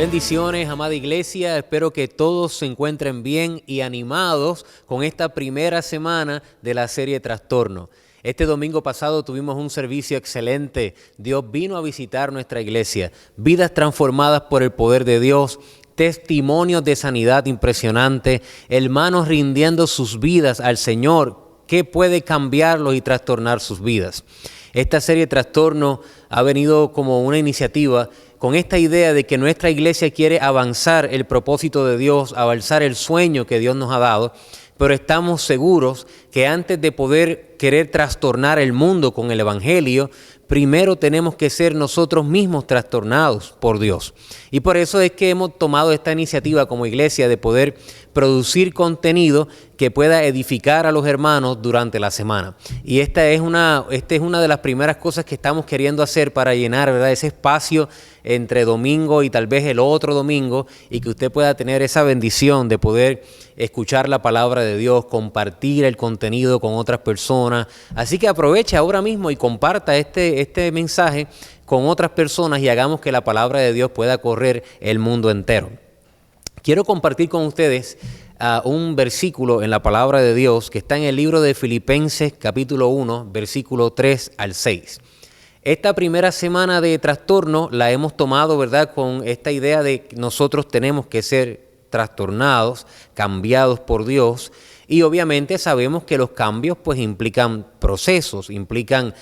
Bendiciones, amada iglesia. Espero que todos se encuentren bien y animados con esta primera semana de la serie Trastorno. Este domingo pasado tuvimos un servicio excelente. Dios vino a visitar nuestra iglesia. Vidas transformadas por el poder de Dios. Testimonios de sanidad impresionante. Hermanos rindiendo sus vidas al Señor, que puede cambiarlos y trastornar sus vidas. Esta serie Trastorno ha venido como una iniciativa con esta idea de que nuestra iglesia quiere avanzar el propósito de Dios, avanzar el sueño que Dios nos ha dado, pero estamos seguros que antes de poder querer trastornar el mundo con el Evangelio, primero tenemos que ser nosotros mismos trastornados por Dios. Y por eso es que hemos tomado esta iniciativa como iglesia de poder producir contenido que pueda edificar a los hermanos durante la semana. Y esta es una de las primeras cosas que estamos queriendo hacer para llenar, ¿verdad?, ese espacio entre domingo y tal vez el otro domingo, y que usted pueda tener esa bendición de poder escuchar la palabra de Dios, compartir el contenido con otras personas. Así que aproveche ahora mismo y comparta este mensaje con otras personas y hagamos que la palabra de Dios pueda correr el mundo entero. Quiero compartir con ustedes un versículo en la palabra de Dios que está en el libro de Filipenses capítulo 1, versículo 3 al 6. Esta primera semana de Trastorno la hemos tomado, ¿verdad?, con esta idea de que nosotros tenemos que ser trastornados, cambiados por Dios, y obviamente sabemos que los cambios pues implican procesos, implican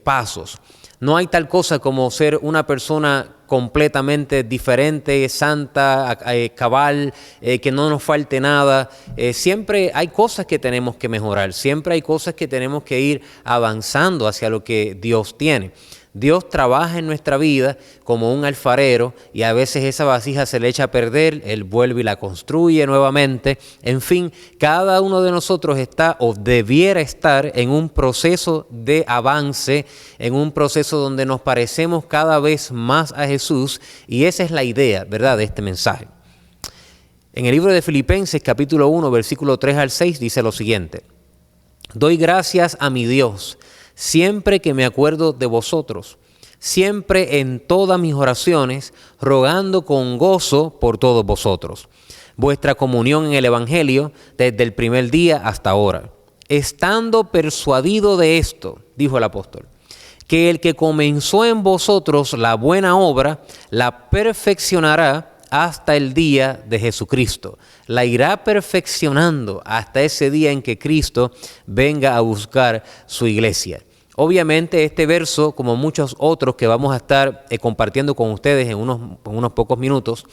pasos. No hay tal cosa como ser una persona completamente diferente, santa, cabal, que no nos falte nada. Siempre hay cosas que tenemos que mejorar, siempre hay cosas que tenemos que ir avanzando hacia lo que Dios tiene. Dios trabaja en nuestra vida como un alfarero y a veces esa vasija se le echa a perder, Él vuelve y la construye nuevamente. En fin, cada uno de nosotros está o debiera estar en un proceso de avance, en un proceso donde nos parecemos cada vez más a Jesús, y esa es la idea, ¿verdad?, de este mensaje. En el libro de Filipenses capítulo 1, versículo 3 al 6 dice lo siguiente: doy gracias a mi Dios siempre que me acuerdo de vosotros, siempre en todas mis oraciones, rogando con gozo por todos vosotros, vuestra comunión en el Evangelio desde el primer día hasta ahora, estando persuadido de esto, dijo el apóstol, que el que comenzó en vosotros la buena obra, la perfeccionará hasta el día de Jesucristo. La irá perfeccionando hasta ese día en que Cristo venga a buscar su iglesia. Obviamente este verso, como muchos otros que vamos a estar compartiendo con ustedes en unos pocos minutos,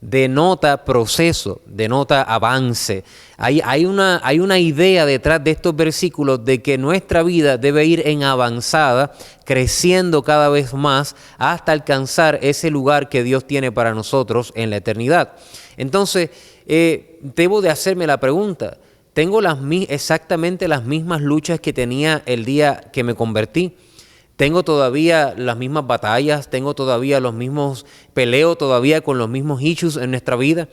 denota proceso, denota avance. Hay una idea detrás de estos versículos de que nuestra vida debe ir en avanzada, creciendo cada vez más hasta alcanzar ese lugar que Dios tiene para nosotros en la eternidad. Entonces, debo de hacerme la pregunta: ¿tengo exactamente las mismas luchas que tenía el día que me convertí? ¿Tengo todavía las mismas batallas? ¿Tengo todavía peleo todavía con los mismos issues en nuestra vida?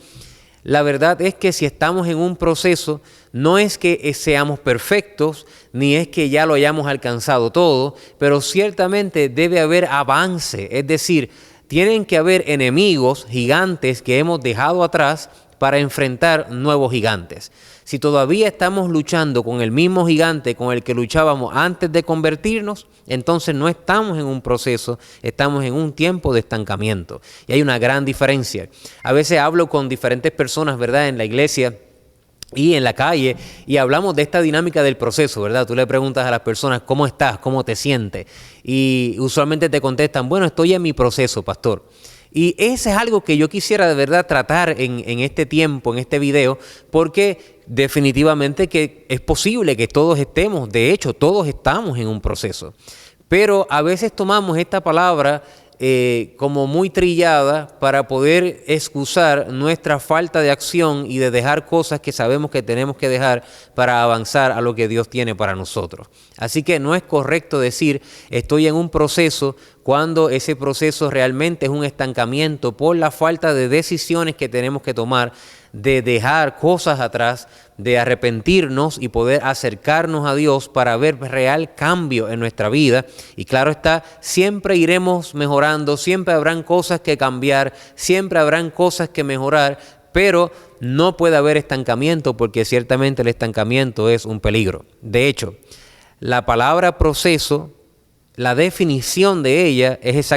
La verdad es que si estamos en un proceso, no es que seamos perfectos, ni es que ya lo hayamos alcanzado todo, pero ciertamente debe haber avance. Es decir, tienen que haber enemigos, gigantes que hemos dejado atrás para enfrentar nuevos gigantes. Si todavía estamos luchando con el mismo gigante con el que luchábamos antes de convertirnos, entonces no estamos en un proceso, estamos en un tiempo de estancamiento. Y hay una gran diferencia. A veces hablo con diferentes personas, ¿verdad?, en la iglesia y en la calle, y hablamos de esta dinámica del proceso, ¿verdad? Tú le preguntas a las personas: ¿cómo estás? ¿Cómo te sientes? Y usualmente te contestan: bueno, estoy en mi proceso, pastor. Y ese es algo que yo quisiera de verdad tratar en este tiempo, en este video, porque definitivamente que es posible que todos estemos, de hecho, todos estamos en un proceso. Pero a veces tomamos esta palabra como muy trillada para poder excusar nuestra falta de acción y de dejar cosas que sabemos que tenemos que dejar para avanzar a lo que Dios tiene para nosotros. Así que no es correcto decir estoy en un proceso cuando ese proceso realmente es un estancamiento por la falta de decisiones que tenemos que tomar, de dejar cosas atrás, de arrepentirnos y poder acercarnos a Dios para ver real cambio en nuestra vida. Y claro está, siempre iremos mejorando, siempre habrán cosas que cambiar, siempre habrán cosas que mejorar, pero no puede haber estancamiento, porque ciertamente el estancamiento es un peligro. De hecho, la palabra proceso, la definición de ella es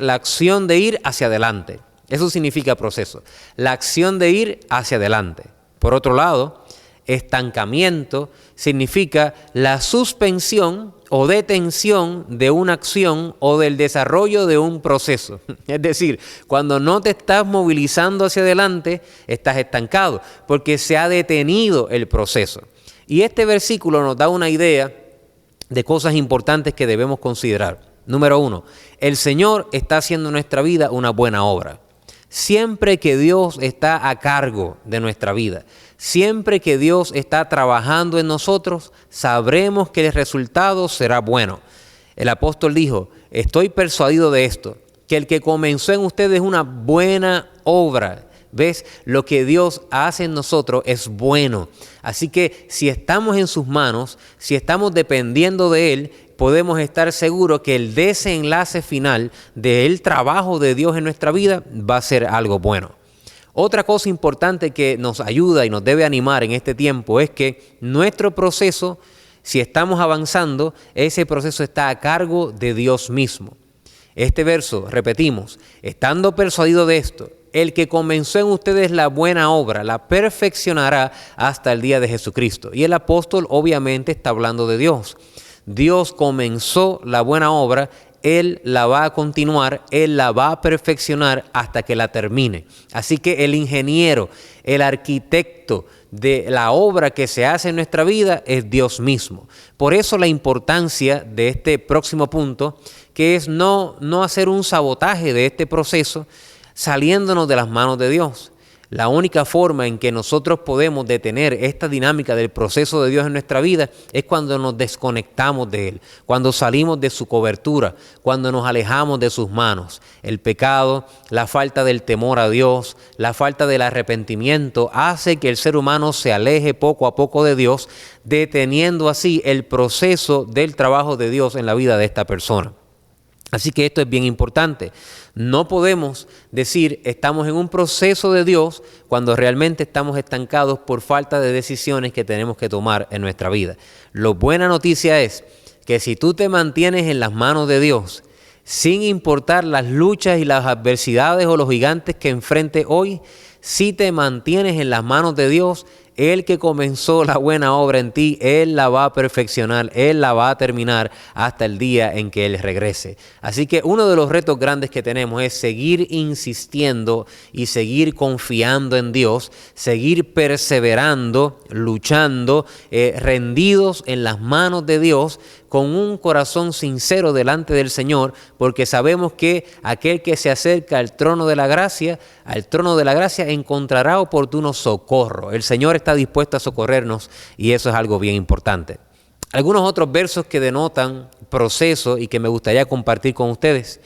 la acción de ir hacia adelante. Eso significa proceso, la acción de ir hacia adelante. Por otro lado, estancamiento significa la suspensión o detención de una acción o del desarrollo de un proceso. Es decir, cuando no te estás movilizando hacia adelante, estás estancado, porque se ha detenido el proceso. Y este versículo nos da una idea de cosas importantes que debemos considerar. Número 1, el Señor está haciendo en nuestra vida una buena obra. Siempre que Dios está a cargo de nuestra vida, siempre que Dios está trabajando en nosotros, sabremos que el resultado será bueno. El apóstol dijo, estoy persuadido de esto, que el que comenzó en ustedes una buena obra. ¿Ves? Lo que Dios hace en nosotros es bueno. Así que si estamos en sus manos, si estamos dependiendo de Él, podemos estar seguros que el desenlace final del trabajo de Dios en nuestra vida va a ser algo bueno. Otra cosa importante que nos ayuda y nos debe animar en este tiempo es que nuestro proceso, si estamos avanzando, ese proceso está a cargo de Dios mismo. Este verso, repetimos, estando persuadido de esto, el que comenzó en ustedes la buena obra, la perfeccionará hasta el día de Jesucristo. Y el apóstol obviamente está hablando de Dios. Dios comenzó la buena obra, Él la va a continuar, Él la va a perfeccionar hasta que la termine. Así que el ingeniero, el arquitecto de la obra que se hace en nuestra vida es Dios mismo. Por eso la importancia de este próximo punto, que es no hacer un sabotaje de este proceso, saliéndonos de las manos de Dios. La única forma en que nosotros podemos detener esta dinámica del proceso de Dios en nuestra vida es cuando nos desconectamos de Él, cuando salimos de su cobertura, cuando nos alejamos de sus manos. El pecado, la falta del temor a Dios, la falta del arrepentimiento hace que el ser humano se aleje poco a poco de Dios, deteniendo así el proceso del trabajo de Dios en la vida de esta persona. Así que esto es bien importante. No podemos decir estamos en un proceso de Dios cuando realmente estamos estancados por falta de decisiones que tenemos que tomar en nuestra vida. La buena noticia es que si tú te mantienes en las manos de Dios, sin importar las luchas y las adversidades o los gigantes que enfrentes hoy, si te mantienes en las manos de Dios, el que comenzó la buena obra en ti, Él la va a perfeccionar, Él la va a terminar hasta el día en que Él regrese. Así que uno de los retos grandes que tenemos es seguir insistiendo y seguir confiando en Dios, seguir perseverando, luchando, rendidos en las manos de Dios, con un corazón sincero delante del Señor, porque sabemos que aquel que se acerca al trono de la gracia encontrará oportuno socorro. El Señor está dispuesto a socorrernos y eso es algo bien importante. Algunos otros versos que denotan proceso y que me gustaría compartir con ustedes.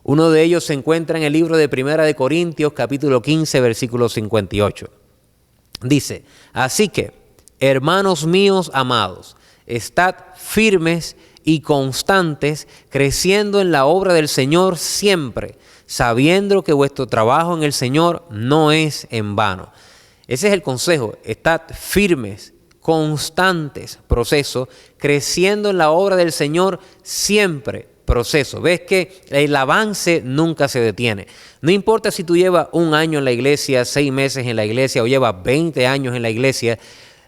Uno de ellos se encuentra en el libro de Primera de Corintios, capítulo 15, versículo 58. Dice, así que, hermanos míos amados, estad firmes y constantes, creciendo en la obra del Señor siempre, sabiendo que vuestro trabajo en el Señor no es en vano. Ese es el consejo, estad firmes, constantes, proceso, creciendo en la obra del Señor siempre, proceso. Ves que el avance nunca se detiene. No importa si tú llevas 1 año en la iglesia, 6 meses en la iglesia o llevas 20 años en la iglesia,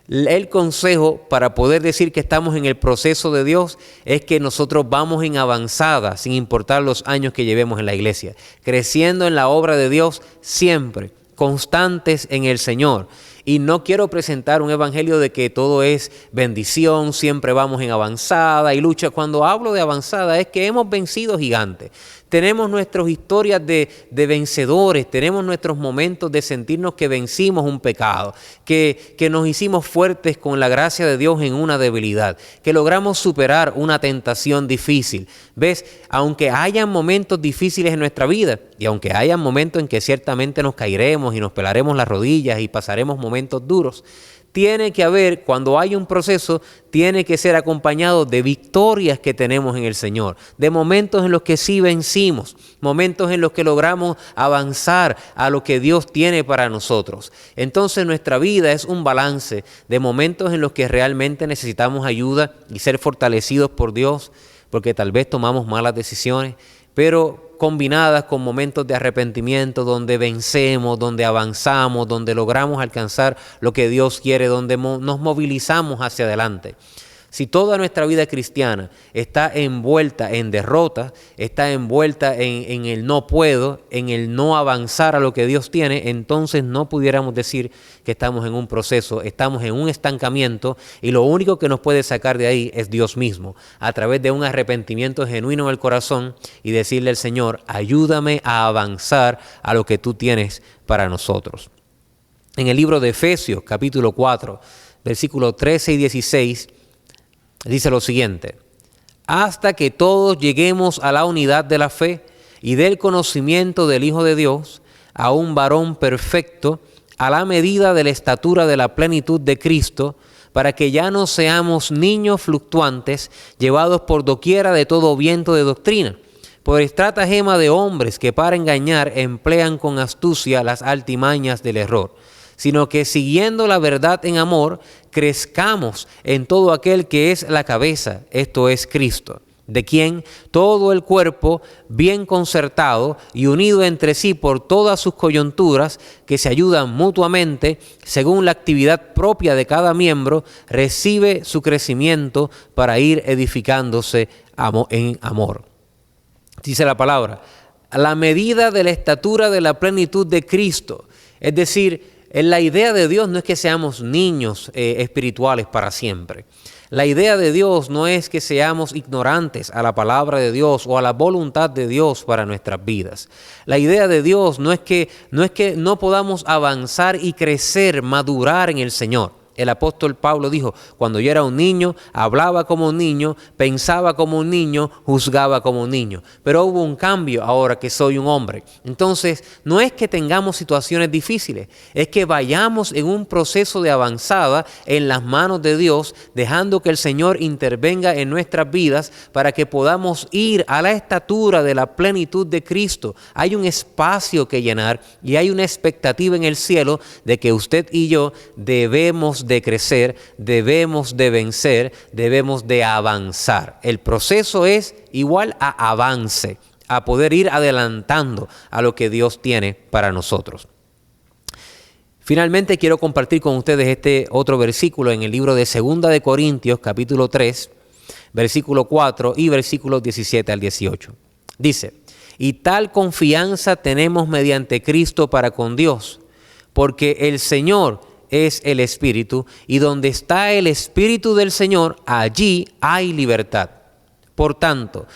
el consejo para poder decir que estamos en el proceso de Dios es que nosotros vamos en avanzada sin importar los años que llevemos en la iglesia, creciendo en la obra de Dios siempre, constantes en el Señor. Y no quiero presentar un evangelio de que todo es bendición, siempre vamos en avanzada y lucha. Cuando hablo de avanzada es que hemos vencido gigantes. Tenemos nuestras historias de vencedores, tenemos nuestros momentos de sentirnos que vencimos un pecado, que nos hicimos fuertes con la gracia de Dios en una debilidad, que logramos superar una tentación difícil. ¿Ves? Aunque hayan momentos difíciles en nuestra vida y aunque hayan momentos en que ciertamente nos caeremos y nos pelaremos las rodillas y pasaremos momentos duros, tiene que haber, cuando hay un proceso, tiene que ser acompañado de victorias que tenemos en el Señor, de momentos en los que sí vencimos, momentos en los que logramos avanzar a lo que Dios tiene para nosotros. Entonces nuestra vida es un balance de momentos en los que realmente necesitamos ayuda y ser fortalecidos por Dios, porque tal vez tomamos malas decisiones, pero combinadas con momentos de arrepentimiento donde vencemos, donde avanzamos, donde logramos alcanzar lo que Dios quiere, donde nos movilizamos hacia adelante. Si toda nuestra vida cristiana está envuelta en derrota, está envuelta en el no puedo, en el no avanzar a lo que Dios tiene, entonces no pudiéramos decir que estamos en un proceso, estamos en un estancamiento y lo único que nos puede sacar de ahí es Dios mismo, a través de un arrepentimiento genuino en el corazón y decirle al Señor, ayúdame a avanzar a lo que tú tienes para nosotros. En el libro de Efesios, capítulo 4, versículos 13 y 16, dice lo siguiente: hasta que todos lleguemos a la unidad de la fe y del conocimiento del Hijo de Dios, a un varón perfecto, a la medida de la estatura de la plenitud de Cristo, para que ya no seamos niños fluctuantes, llevados por doquiera de todo viento de doctrina, por estratagema de hombres que para engañar emplean con astucia las artimañas del error, sino que siguiendo la verdad en amor, crezcamos en todo aquel que es la cabeza, esto es Cristo, de quien todo el cuerpo, bien concertado y unido entre sí por todas sus coyunturas, que se ayudan mutuamente, según la actividad propia de cada miembro, recibe su crecimiento para ir edificándose en amor. Dice la palabra, a la medida de la estatura de la plenitud de Cristo, es decir, la idea de Dios no es que seamos niños espirituales para siempre. La idea de Dios no es que seamos ignorantes a la palabra de Dios o a la voluntad de Dios para nuestras vidas. La idea de Dios no es que no podamos avanzar y crecer, madurar en el Señor. El apóstol Pablo dijo, cuando yo era un niño, hablaba como un niño, pensaba como un niño, juzgaba como un niño. Pero hubo un cambio ahora que soy un hombre. Entonces, no es que tengamos situaciones difíciles, es que vayamos en un proceso de avanzada en las manos de Dios, dejando que el Señor intervenga en nuestras vidas para que podamos ir a la estatura de la plenitud de Cristo. Hay un espacio que llenar y hay una expectativa en el cielo de que usted y yo debemos de crecer, debemos de vencer, debemos de avanzar. El proceso es igual a avance, a poder ir adelantando a lo que Dios tiene para nosotros. Finalmente quiero compartir con ustedes este otro versículo en el libro de 2 de Corintios, capítulo 3, versículo 4 y versículos 17 al 18. Dice, y tal confianza tenemos mediante Cristo para con Dios, porque el Señor es el Espíritu, y donde está el Espíritu del Señor, allí hay libertad. Por tanto,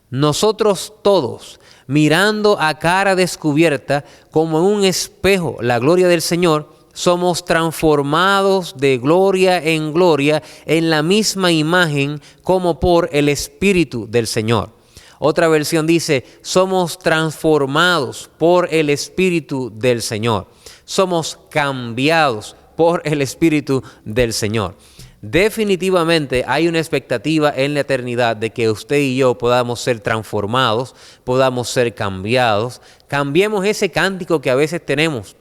nosotros todos, mirando a cara descubierta, como en un espejo, la gloria del Señor, somos transformados de gloria en gloria en la misma imagen como por el Espíritu del Señor. Otra versión dice, somos transformados por el Espíritu del Señor. Somos cambiados por el Espíritu del Señor. Definitivamente hay una expectativa en la eternidad de que usted y yo podamos ser transformados, podamos ser cambiados. Cambiemos ese cántico que a veces tenemos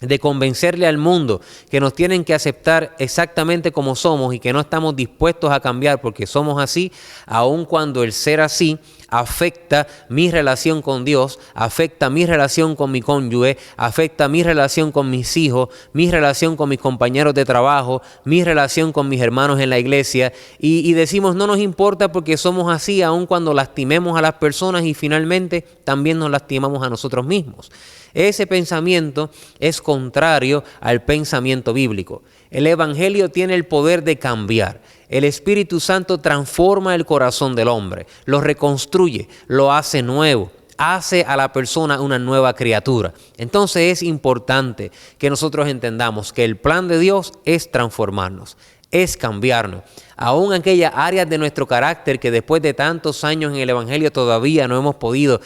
de convencerle al mundo que nos tienen que aceptar exactamente como somos y que no estamos dispuestos a cambiar porque somos así, aun cuando el ser así afecta mi relación con Dios, afecta mi relación con mi cónyuge, afecta mi relación con mis hijos, mi relación con mis compañeros de trabajo, mi relación con mis hermanos en la iglesia y decimos no nos importa porque somos así, aun cuando lastimemos a las personas y finalmente también nos lastimamos a nosotros mismos. Ese pensamiento es contrario al pensamiento bíblico. El Evangelio tiene el poder de cambiar. El Espíritu Santo transforma el corazón del hombre, lo reconstruye, lo hace nuevo, hace a la persona una nueva criatura. Entonces es importante que nosotros entendamos que el plan de Dios es transformarnos, es cambiarnos. Aún aquellas áreas de nuestro carácter que después de tantos años en el Evangelio todavía no hemos podido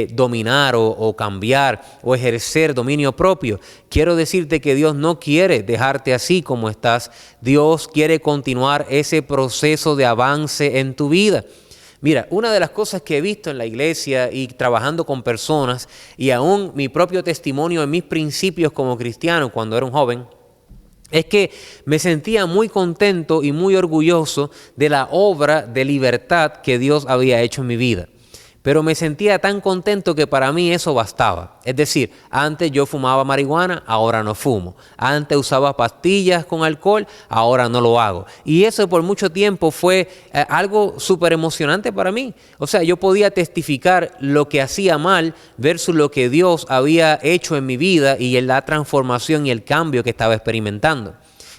dominar o cambiar o ejercer dominio propio. Quiero decirte que Dios no quiere dejarte así como estás. Dios quiere continuar ese proceso de avance en tu vida. Mira, una de las cosas que he visto en la iglesia y trabajando con personas y aún mi propio testimonio en mis principios como cristiano cuando era un joven, es que me sentía muy contento y muy orgulloso de la obra de libertad que Dios había hecho en mi vida. Pero me sentía tan contento que para mí eso bastaba. Es decir, antes yo fumaba marihuana, ahora no fumo. Antes usaba pastillas con alcohol, ahora no lo hago. Y eso por mucho tiempo fue algo súper emocionante para mí. O sea, yo podía testificar lo que hacía mal versus lo que Dios había hecho en mi vida y en la transformación y el cambio que estaba experimentando.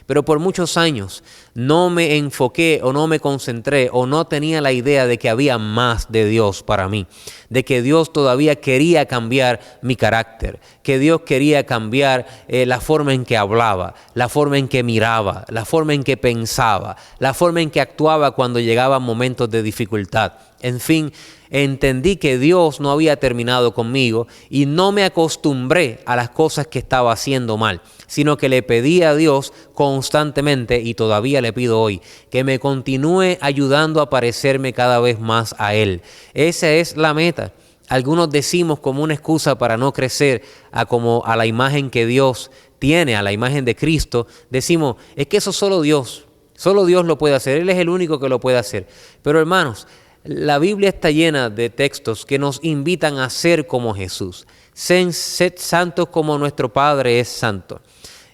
Pero por muchos años no me enfoqué o no me concentré o no tenía la idea de que había más de Dios para mí, de que Dios todavía quería cambiar mi carácter, que Dios quería cambiar la forma en que hablaba, la forma en que miraba, la forma en que pensaba, la forma en que actuaba cuando llegaban momentos de dificultad. En fin, entendí que Dios no había terminado conmigo y no me acostumbré a las cosas que estaba haciendo mal, sino que le pedí a Dios constantemente, y todavía le pido hoy, que me continúe ayudando a parecerme cada vez más a Él. Esa es la meta. Algunos decimos como una excusa para no crecer a la imagen que Dios tiene, a la imagen de Cristo, decimos, es que eso solo Dios lo puede hacer, Él es el único que lo puede hacer. Pero hermanos, la Biblia está llena de textos que nos invitan a ser como Jesús. Sed santos como nuestro Padre es santo.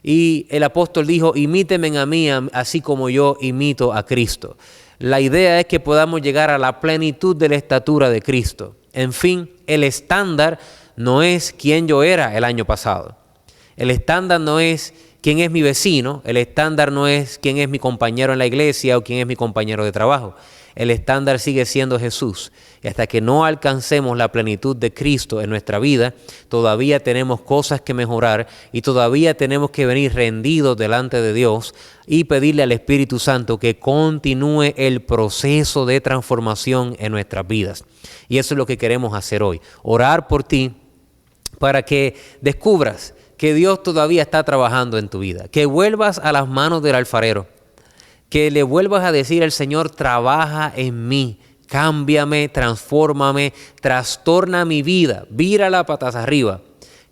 Y el apóstol dijo, imítenme a mí, así como yo imito a Cristo. La idea es que podamos llegar a la plenitud de la estatura de Cristo. En fin, el estándar no es quién yo era el año pasado. El estándar no es quién es mi vecino. El estándar no es quién es mi compañero en la iglesia o quién es mi compañero de trabajo. El estándar sigue siendo Jesús. Y hasta que no alcancemos la plenitud de Cristo en nuestra vida, todavía tenemos cosas que mejorar y todavía tenemos que venir rendidos delante de Dios y pedirle al Espíritu Santo que continúe el proceso de transformación en nuestras vidas. Y eso es lo que queremos hacer hoy. Orar por ti para que descubras que Dios todavía está trabajando en tu vida. Que vuelvas a las manos del alfarero. Que le vuelvas a decir al Señor, trabaja en mí, cámbiame, transfórmame, trastorna mi vida, vírala patas arriba,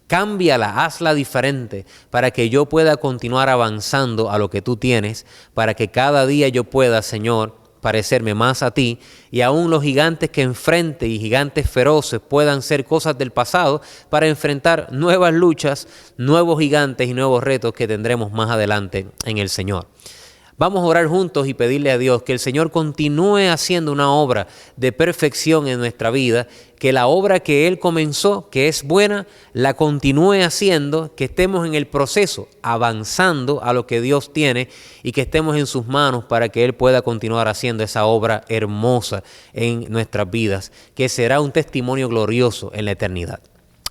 cámbiala, hazla diferente para que yo pueda continuar avanzando a lo que tú tienes, para que cada día yo pueda, Señor, parecerme más a ti y aún los gigantes que enfrente y gigantes feroces puedan ser cosas del pasado para enfrentar nuevas luchas, nuevos gigantes y nuevos retos que tendremos más adelante en el Señor. Vamos a orar juntos y pedirle a Dios que el Señor continúe haciendo una obra de perfección en nuestra vida, que la obra que Él comenzó, que es buena, la continúe haciendo, que estemos en el proceso, avanzando a lo que Dios tiene y que estemos en sus manos para que Él pueda continuar haciendo esa obra hermosa en nuestras vidas, que será un testimonio glorioso en la eternidad.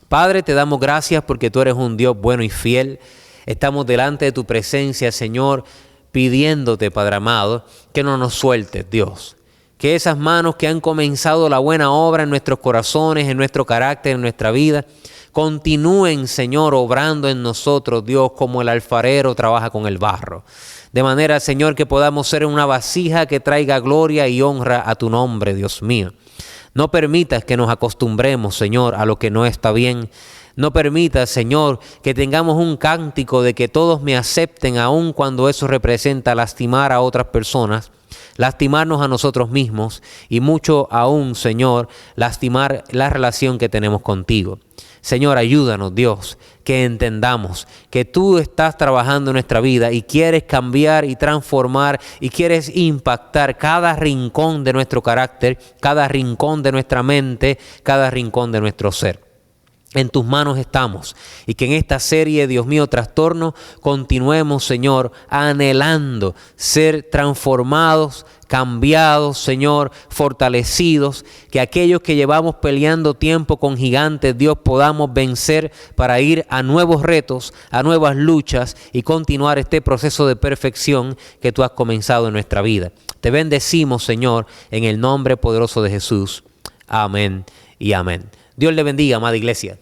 Padre, te damos gracias porque tú eres un Dios bueno y fiel. Estamos delante de tu presencia, Señor, pidiéndote, Padre amado, que no nos sueltes, Dios. Que esas manos que han comenzado la buena obra en nuestros corazones, en nuestro carácter, en nuestra vida, continúen, Señor, obrando en nosotros, Dios, como el alfarero trabaja con el barro. De manera, Señor, que podamos ser una vasija que traiga gloria y honra a tu nombre, Dios mío. No permitas que nos acostumbremos, Señor, a lo que no está bien. No permitas, Señor, que tengamos un cántico de que todos me acepten, aun cuando eso representa lastimar a otras personas, lastimarnos a nosotros mismos y mucho aún, Señor, lastimar la relación que tenemos contigo. Señor, ayúdanos, Dios, que entendamos que tú estás trabajando en nuestra vida y quieres cambiar y transformar y quieres impactar cada rincón de nuestro carácter, cada rincón de nuestra mente, cada rincón de nuestro ser. En tus manos estamos y que en esta serie, Dios mío, Trastorno, continuemos, Señor, anhelando ser transformados, cambiados, Señor, fortalecidos, que aquellos que llevamos peleando tiempo con gigantes, Dios, podamos vencer para ir a nuevos retos, a nuevas luchas y continuar este proceso de perfección que tú has comenzado en nuestra vida. Te bendecimos, Señor, en el nombre poderoso de Jesús. Amén y amén. Dios le bendiga, amada iglesia.